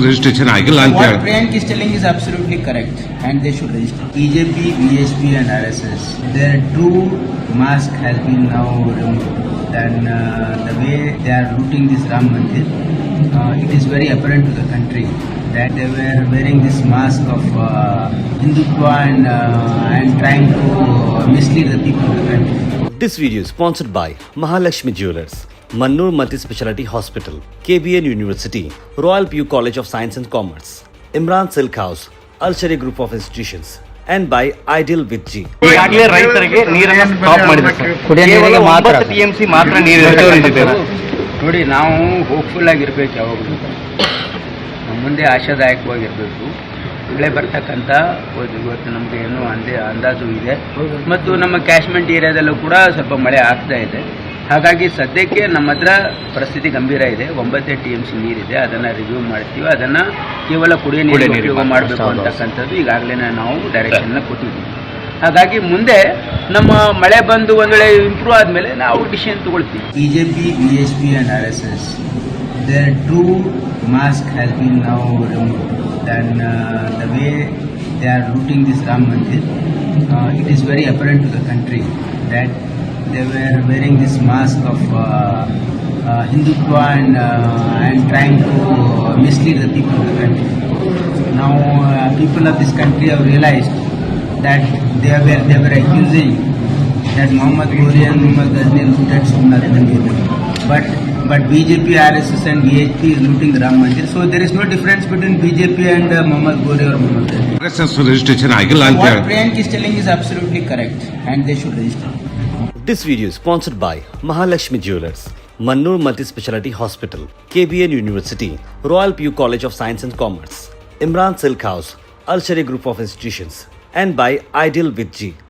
registration ಆಗಿಲ್ಲ ಅಂತ What Priyank is telling is absolutely correct, and they should register. BJP, VHP, and RSS. Their true mask has been now removed. Then the way they are looting this Ram Mandir, it is very apparent to the country that they were wearing this mask of Hindutva and trying to mislead the people of the country. This video is sponsored by Mahalakshmi Jewelers, Mannur Multi-Speciality Hospital, KBN University, Royal PU College of Science and Commerce, Imran Silk House, Al Sharia Group of Institutions, and by Ideal with G. ಈಗಾಗಲೇ ರೈತರಿಗೆ ನೀರನ್ನು stop ಮಾಡಿದೆ sir. ಕುಡಿಯೋ ನೀರಿಗೆ ಕೇವಲ ಮಾತ್ರ 9 TMC ಮಾತ್ರ ನೀರು ಇರುತ್ತೆ. ನೋಡಿ, ನಾವು ಹೋಪ್ಫುಲ್ ಆಗಿರ್ಬೇಕು ಯಾವಾಗಲೂ. ನಮ್ಮ ಮುಂದೆ ಆಶಾದಾಯಕವಾಗಿರಬೇಕು. ಮಳೆ ಬರ್ತಕ್ಕಂಥ ಇವತ್ತು ನಮಗೆ ಏನೋ ಅಂದಾಜು ಇದೆ, ಮತ್ತು ನಮ್ಮ ಕ್ಯಾಶ್ಮೆಂಟ್ ಏರಿಯಾದಲ್ಲೂ ಕೂಡ ಸ್ವಲ್ಪ ಮಳೆ ಆಗ್ತಾ ಇದೆ. ಹಾಗಾಗಿ ಸದ್ಯಕ್ಕೆ ನಮ್ಮ ಹತ್ರ ಪರಿಸ್ಥಿತಿ ಗಂಭೀರ ಇದೆ. 9 TMC ನೀರಿದೆ, ಅದನ್ನು ರಿವ್ಯೂ ಮಾಡ್ತೀವಿ. ಅದನ್ನು ಕೇವಲ ಕುಡಿಯೋ ನೀರು ಉಪಯೋಗ ಮಾಡಬೇಕು ಅಂತಕ್ಕಂಥದ್ದು ಈಗಾಗಲೇ ನಾವು ಡೈರೆಕ್ಷನ್ನ ಕೊಟ್ಟಿದ್ದೀವಿ. ಹಾಗಾಗಿ ಮುಂದೆ ನಮ್ಮ ಮಳೆ ಬಂದು ಒಂದು ವೇಳೆ ಇಂಪ್ರೂವ್ ಆದಮೇಲೆ ನಾವು ಡಿಸಿಷನ್ ತಗೊಳ್ತೀವಿ. BJP, VHP and RSS, their true mask has been now removed. Then the way they are looting this Ram Mandir, it is very apparent to the country that they were wearing this mask of Hindutva and trying to mislead the people of the country. Now people of this country have realized that they were accusing that Muhammad Ghori and Muhammad Ghazni looted Somnath Mandir, but BJP, RSS and VHP is looting Ram Mandir. So there is no difference between BJP and Muhammad Ghori or Muhammad Ghazni. registration ಆಗಿಲ್ಲ ಅಂತ What Priyank is telling is absolutely correct, and they should register. This video is sponsored by Mahalakshmi Jewelers, Mannur Multi-Speciality Hospital, KBN University, Royal PU College of Science and Commerce, Imran Silk House, Al Sharia Group of Institutions, and by Ideal with G.